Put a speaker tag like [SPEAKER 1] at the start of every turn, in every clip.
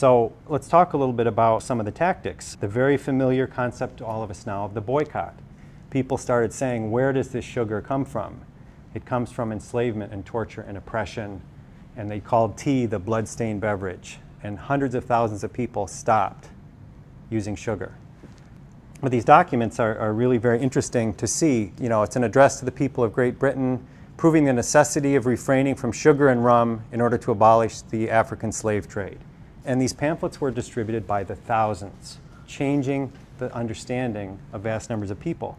[SPEAKER 1] So let's talk a little bit about some of the tactics. The very familiar concept to all of us now of the boycott. People started saying, where does this sugar come from? It comes from enslavement and torture and oppression, and they called tea the blood-stained beverage. And hundreds of thousands of people stopped using sugar. But these documents are really very interesting to see. You know, it's an address to the people of Great Britain, proving the necessity of refraining from sugar and rum in order to abolish the African slave trade. And these pamphlets were distributed by the thousands, changing the understanding of vast numbers of people.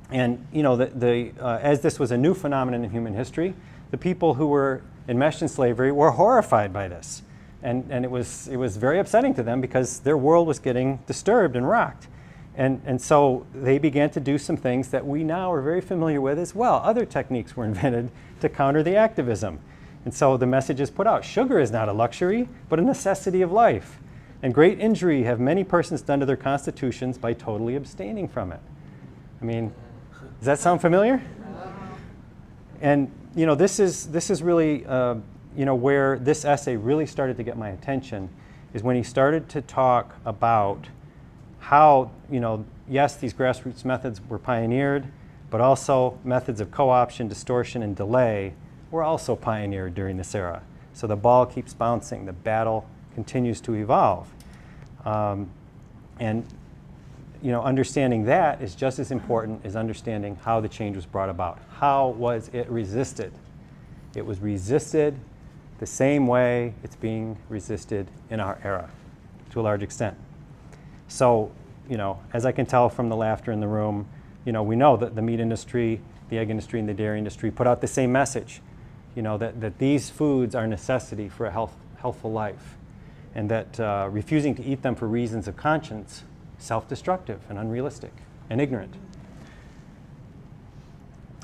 [SPEAKER 1] And you know, as this was a new phenomenon in human history, the people who were enmeshed in slavery were horrified by this. And it was very upsetting to them because their world was getting disturbed and rocked. And so they began to do some things that we now are very familiar with as well. Other techniques were invented to counter the activism. And so the message is put out. Sugar is not a luxury, but a necessity of life. And great injury have many persons done to their constitutions by totally abstaining from it. I mean, does that sound familiar? And you know, this is really you know, where this essay really started to get my attention, is when he started to talk about how, you know, yes, these grassroots methods were pioneered, but also methods of co-option, distortion, and delay were also pioneered during this era. So the ball keeps bouncing, the battle continues to evolve. And you know, understanding that is just as important as understanding how the change was brought about. How was it resisted? It was resisted the same way it's being resisted in our era, to a large extent. So, you know, as I can tell from the laughter in the room, you know, we know that the meat industry, the egg industry, and the dairy industry put out the same message, you know, that these foods are a necessity for a healthful life, and that refusing to eat them for reasons of conscience, self-destructive and unrealistic and ignorant.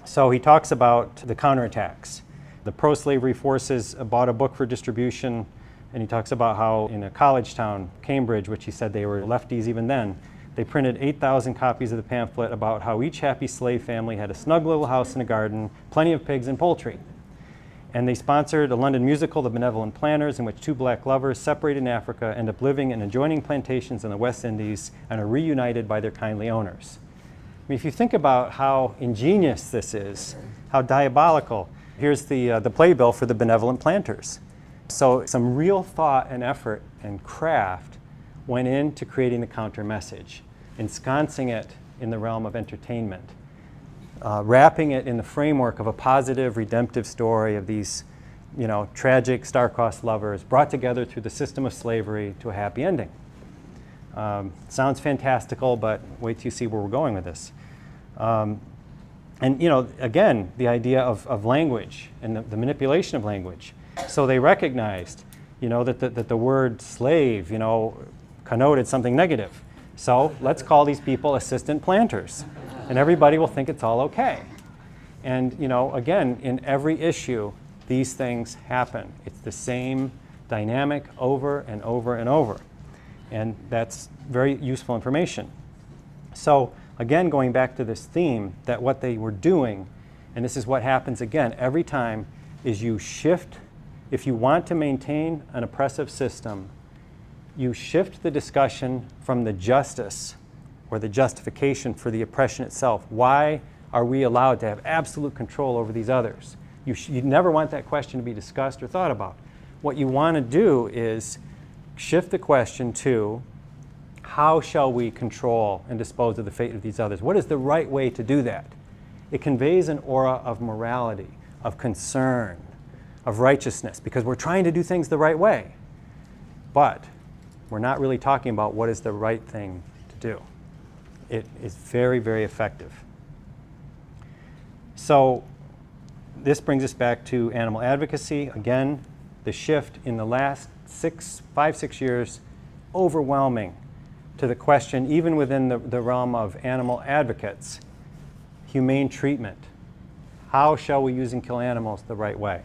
[SPEAKER 1] So he talks about the counterattacks. The pro-slavery forces bought a book for distribution, and he talks about how in a college town, Cambridge, which he said they were lefties even then, they printed 8,000 copies of the pamphlet about how each happy slave family had a snug little house and a garden, plenty of pigs and poultry. And they sponsored a London musical, The Benevolent Planters, in which two black lovers separated in Africa end up living in adjoining plantations in the West Indies and are reunited by their kindly owners. I mean, if you think about how ingenious this is, how diabolical, here's the playbill for the Benevolent Planters. So some real thought and effort and craft went into creating the counter message, ensconcing it in the realm of entertainment, wrapping it in the framework of a positive, redemptive story of these, you know, tragic, star-crossed lovers brought together through the system of slavery to a happy ending. Sounds fantastical, but wait till you see where we're going with this. And you know, again, the idea of language and the manipulation of language. So they recognized, you know, that the word slave, you know, connoted something negative. So let's call these people assistant planters, and everybody will think it's all okay. And you know, again, in every issue, these things happen. It's the same dynamic over and over and over. And that's very useful information. So again, going back to this theme, that what they were doing, and this is what happens again every time, is you shift. If you want to maintain an oppressive system, you shift the discussion from the justice or the justification for the oppression itself. Why are we allowed to have absolute control over these others? You never want that question to be discussed or thought about. What you want to do is shift the question to, how shall we control and dispose of the fate of these others? What is the right way to do that? It conveys an aura of morality, of concern, of righteousness, because we're trying to do things the right way. But we're not really talking about what is the right thing to do. It is very, very effective. So this brings us back to animal advocacy. Again, the shift in the last 5, 6 years, overwhelming, to the question, even within the realm of animal advocates, humane treatment. How shall we use and kill animals the right way?